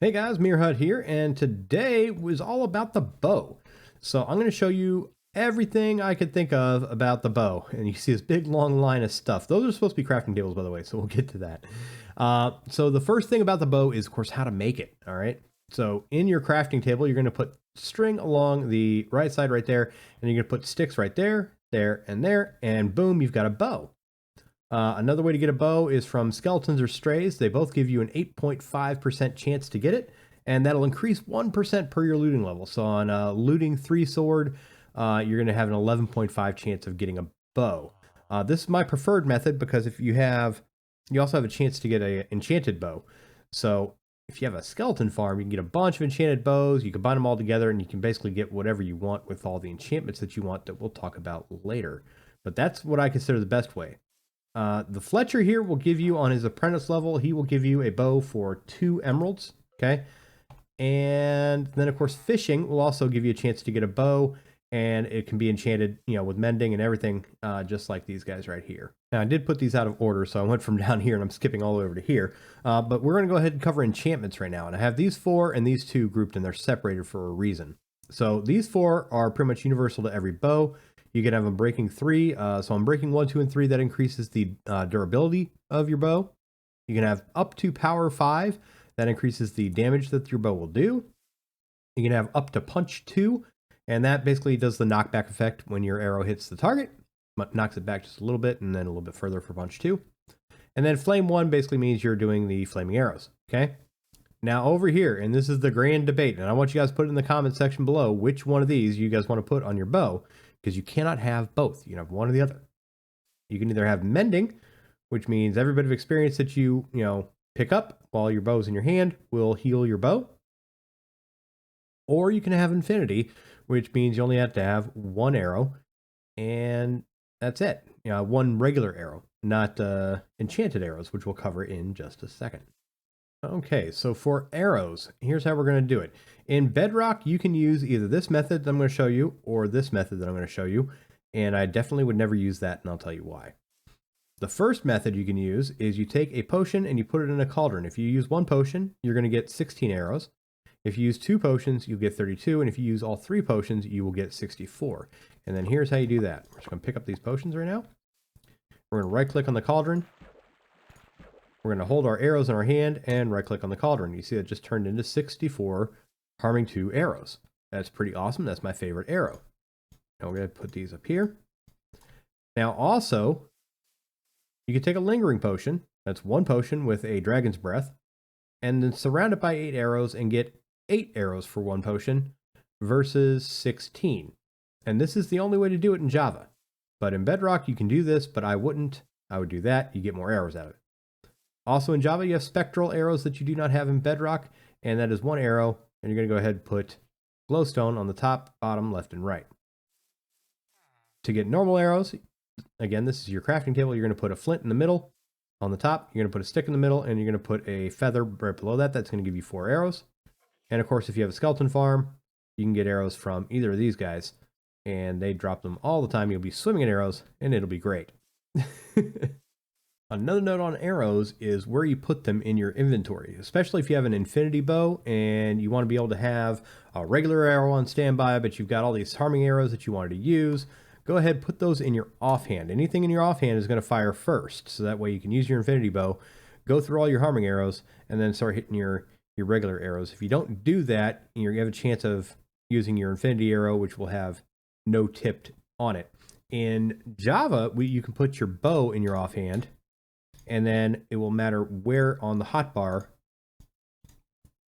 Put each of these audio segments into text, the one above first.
Hey guys, MeerHut here, and today was all about the bow. So I'm going to show you everything I could think of about the bow. And you see this big long line of stuff. Those are supposed to be crafting tables, by the way, so we'll get to that. So the first thing about the bow is, of course, how to make it, all right? So in your crafting table, you're going to put string along the right side right there, and you're going to put sticks right there, there, and boom, you've got a bow. Another way to get a bow is from skeletons or strays. They both give you an 8.5% chance to get it, and that'll increase 1% per your looting level. So on a looting 3 sword, you're going to have an 11.5 chance of getting a bow. This is my preferred method because if you also have a chance to get an enchanted bow. So if you have a skeleton farm, you can get a bunch of enchanted bows, you combine them all together, and you can basically get whatever you want with all the enchantments that you want that we'll talk about later. But that's what I consider the best way. The Fletcher here will give you, on his apprentice level, he will give you a bow for 2 emeralds, okay? And then, of course, fishing will also give you a chance to get a bow, and it can be enchanted, with mending and everything, just like these guys right here. Now, I did put these out of order, so I went from down here, and I'm skipping all the way over to here. But we're going to go ahead and cover enchantments right now, and I have these 4 and these 2 grouped, and they're separated for a reason. So these 4 are pretty much universal to every bow. You can have them breaking 3. So I'm breaking 1, 2, and 3. That increases the durability of your bow. You can have up to power 5. That increases the damage that your bow will do. You can have up to punch 2. And that basically does the knockback effect when your arrow hits the target. Knocks it back just a little bit and then a little bit further for punch 2. And then flame 1 basically means you're doing the flaming arrows. Okay. Now over here, and this is the grand debate, and I want you guys to put in the comment section below which one of these you guys want to put on your bow, because you cannot have both. You can have one or the other. You can either have mending, which means every bit of experience that you pick up while your bow's in your hand will heal your bow. Or you can have infinity, which means you only have to have 1 arrow, and that's it. One regular arrow, not enchanted arrows, which we'll cover in just a second. Okay, so for arrows, here's how we're going to do it. In Bedrock, you can use either this method that I'm going to show you or this method that I'm going to show you, and I definitely would never use that, and I'll tell you why. The first method you can use is you take a potion and you put it in a cauldron. If you use 1 potion, you're going to get 16 arrows. If you use 2 potions, you'll get 32, and if you use all 3 potions, you will get 64. And then here's how you do that. We're just going to pick up these potions right now. We're going to right-click on the cauldron. We're going to hold our arrows in our hand and right-click on the cauldron. You see it just turned into 64, harming 2 arrows. That's pretty awesome. That's my favorite arrow. Now we're going to put these up here. Now also, you can take a lingering potion. That's 1 potion with a dragon's breath, and then surround it by 8 arrows and get 8 arrows for 1 potion versus 16. And this is the only way to do it in Java. But in Bedrock, you can do this, but I wouldn't. I would do that. You get more arrows out of it. Also in Java, you have spectral arrows that you do not have in Bedrock, and that is 1 arrow, and you're going to go ahead and put glowstone on the top, bottom, left, and right. To get normal arrows, again, this is your crafting table. You're going to put a flint in the middle on the top. You're going to put a stick in the middle, and you're going to put a feather right below that. That's going to give you 4 arrows. And of course, if you have a skeleton farm, you can get arrows from either of these guys, and they drop them all the time. You'll be swimming in arrows, and it'll be great. Another note on arrows is where you put them in your inventory, especially if you have an infinity bow and you want to be able to have a regular arrow on standby, but you've got all these harming arrows that you wanted to use. Go ahead, put those in your offhand. Anything in your offhand is going to fire first, so that way you can use your infinity bow, go through all your harming arrows, and then start hitting your regular arrows. If you don't do that, you have a chance of using your infinity arrow, which will have no tipped on it. In Java, you can put your bow in your offhand, and then it will matter where on the hotbar,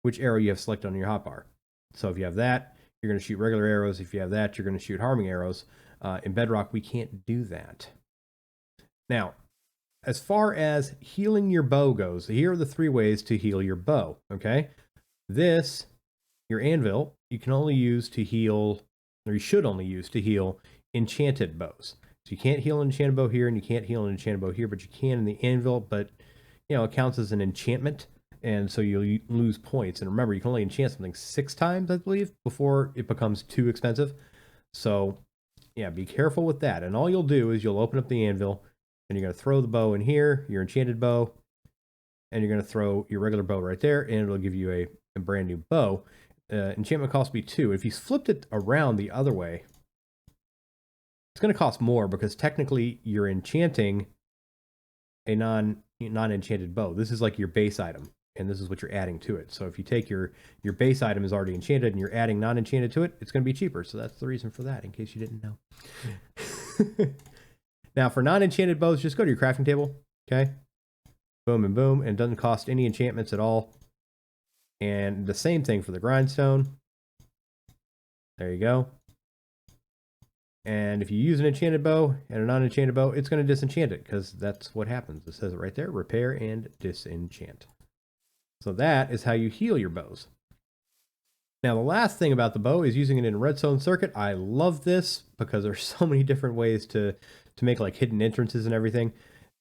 which arrow you have selected on your hotbar. So if you have that, you're going to shoot regular arrows. If you have that, you're going to shoot harming arrows. In Bedrock, we can't do that. Now, as far as healing your bow goes, here are the 3 ways to heal your bow, okay? This, your anvil, you can only use to heal, or you should only use to heal enchanted bows. So you can't heal an enchanted bow here, and you can't heal an enchanted bow here, but you can in the anvil, but, it counts as an enchantment, and so you'll lose points. And remember, you can only enchant something 6 times, I believe, before it becomes too expensive. So, yeah, be careful with that. And all you'll do is you'll open up the anvil, and you're going to throw the bow in here, your enchanted bow, and you're going to throw your regular bow right there, and it'll give you a a brand new bow. Enchantment costs me 2. If you flipped it around the other way, it's going to cost more because technically you're enchanting a non-enchanted bow. This is like your base item, and this is what you're adding to it. So if you take your base item is already enchanted and you're adding non-enchanted to it, it's going to be cheaper. So that's the reason for that, in case you didn't know. Now for non-enchanted bows, just go to your crafting table. Okay. Boom and boom. And it doesn't cost any enchantments at all. And the same thing for the grindstone. There you go. And if you use an enchanted bow and a non-enchanted bow, it's going to disenchant it because that's what happens. It says it right there, repair and disenchant. So that is how you heal your bows. Now, the last thing about the bow is using it in a redstone circuit. I love this because there's so many different ways to make like hidden entrances and everything.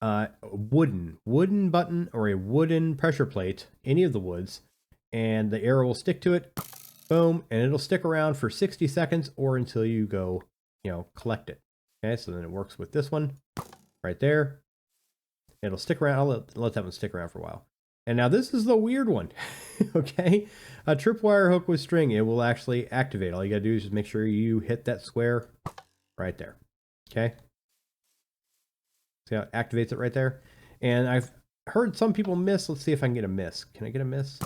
Wooden button or a wooden pressure plate, any of the woods, and the arrow will stick to it. Boom, and it'll stick around for 60 seconds or until you go, collect it. Okay, so then it works with this one right there. It'll stick around. I'll let that one stick around for a while. And now this is the weird one. Okay, a tripwire hook with string. It will actually activate. All you gotta do is just make sure you hit that square right there. Okay. See how it activates it right there? And I've heard some people miss. Let's see if I can get a miss. Can I get a miss?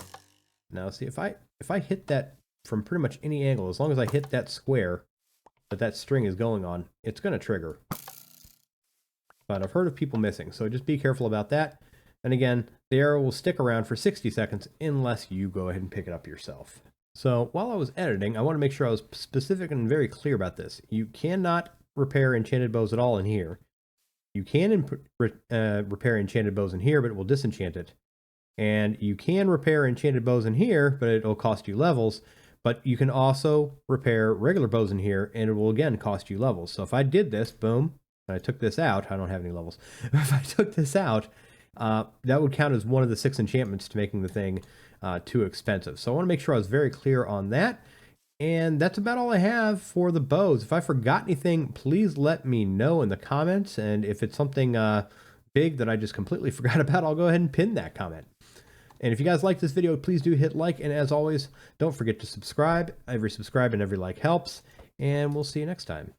Now, see if I hit that from pretty much any angle, as long as I hit that square that string is going on, it's going to trigger. But I've heard of people missing, so just be careful about that. And again, the arrow will stick around for 60 seconds unless you go ahead and pick it up yourself. So while I was editing, I want to make sure I was specific and very clear about this. You cannot repair enchanted bows at all in here. You can repair enchanted bows in here, but it will disenchant it. And you can repair enchanted bows in here, but it'll cost you levels. But you can also repair regular bows in here, and it will again cost you levels. So if I did this, boom, and I took this out, I don't have any levels. If I took this out, that would count as one of the 6 enchantments to making the thing too expensive. So I want to make sure I was very clear on that. And that's about all I have for the bows. If I forgot anything, please let me know in the comments. And if it's something big that I just completely forgot about, I'll go ahead and pin that comment. And if you guys like this video, please do hit like. And as always, don't forget to subscribe. Every subscribe and every like helps. And we'll see you next time.